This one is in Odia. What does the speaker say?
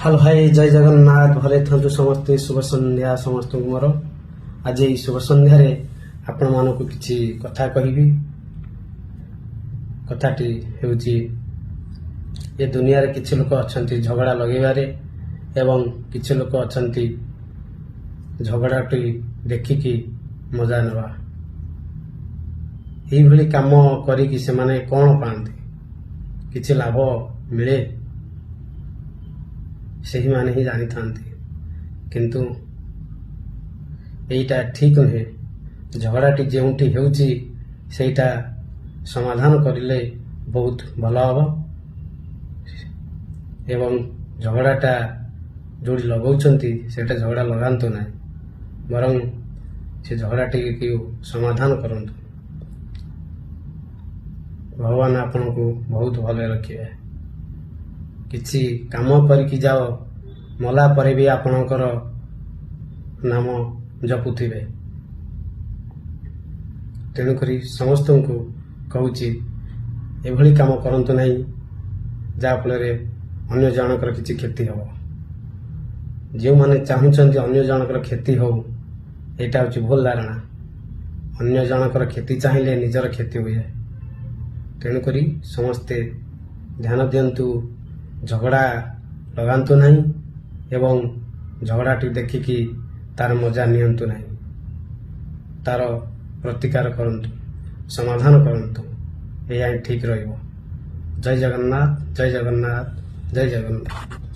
ହ୍ୟାଲୋ ଭାଇ, ଜୟ ଜଗନ୍ନାଥ। ଘରେ ଥାନ୍ତୁ ସମସ୍ତେ। ଶୁଭ ସନ୍ଧ୍ୟା ସମସ୍ତଙ୍କୁ ମୋର। ଆଜି ଏହି ଶୁଭ ସନ୍ଧ୍ୟାରେ ଆପଣମାନଙ୍କୁ କିଛି କଥା କହିବି। କଥାଟି ହେଉଛି, ଏ ଦୁନିଆରେ କିଛି ଲୋକ ଅଛନ୍ତି ଝଗଡ଼ା ଲଗେଇବାରେ ଏବଂ କିଛି ଲୋକ ଅଛନ୍ତି ଝଗଡ଼ାଟି ଦେଖିକି ମଜା ନେବା। ଏଇଭଳି କାମ କରିକି ସେମାନେ କ'ଣ ପାଆନ୍ତି? କିଛି ଲାଭ ମିଳେ? ସେହିମାନେ ହିଁ ଜାଣିଥାନ୍ତି। କିନ୍ତୁ ଏଇଟା ଠିକ୍ ନୁହେଁ। ଝଗଡ଼ାଟି ଯେଉଁଠି ହେଉଛି ସେଇଟା ସମାଧାନ କରିଲେ ବହୁତ ଭଲ ହେବ ଏବଂ ଝଗଡ଼ାଟା ଯେଉଁଠି ଲଗାଉଛନ୍ତି ସେଇଟା ଝଗଡ଼ା ଲଗାନ୍ତୁ ନାହିଁ, ବରଂ ସେ ଝଗଡ଼ାଟିକୁ ସମାଧାନ କରନ୍ତୁ। ଭଗବାନ ଆପଣଙ୍କୁ ବହୁତ ଭଲରେ ରଖିବେ। କିଛି କାମ କରିକି ଯାଅ, ମଲା ପରେ ବି ଆପଣଙ୍କର ନାମ ଜପୁଥିବେ। ତେଣୁକରି ସମସ୍ତଙ୍କୁ କହୁଛି, ଏଭଳି କାମ କରନ୍ତୁ ନାହିଁ ଯାହାଫଳରେ ଅନ୍ୟ ଜଣଙ୍କର କିଛି କ୍ଷତି ହେବ। ଯେଉଁମାନେ ଚାହୁଁଛନ୍ତି ଅନ୍ୟ ଜଣଙ୍କର କ୍ଷତି ହେଉ, ଏଇଟା ହେଉଛି ଭୁଲ ଧାରଣା। ଅନ୍ୟ ଜଣଙ୍କର କ୍ଷତି ଚାହିଁଲେ ନିଜର କ୍ଷତି ହୁଏ। ତେଣୁକରି ସମସ୍ତେ ଧ୍ୟାନ ଦିଅନ୍ତୁ, ଝଗଡ଼ା ଲଗାନ୍ତୁ ନାହିଁ ଏବଂ ଝଗଡ଼ାଟି ଦେଖିକି ତାର ମଜା ନିଅନ୍ତୁ ନାହିଁ। ତାର ପ୍ରତିକାର କରନ୍ତୁ, ସମାଧାନ କରନ୍ତୁ। ଏହା ହିଁ ଠିକ୍ ରହିବ। ଜୟ ଜଗନ୍ନାଥ, ଜୟ ଜଗନ୍ନାଥ, ଜୟ ଜଗନ୍ନାଥ।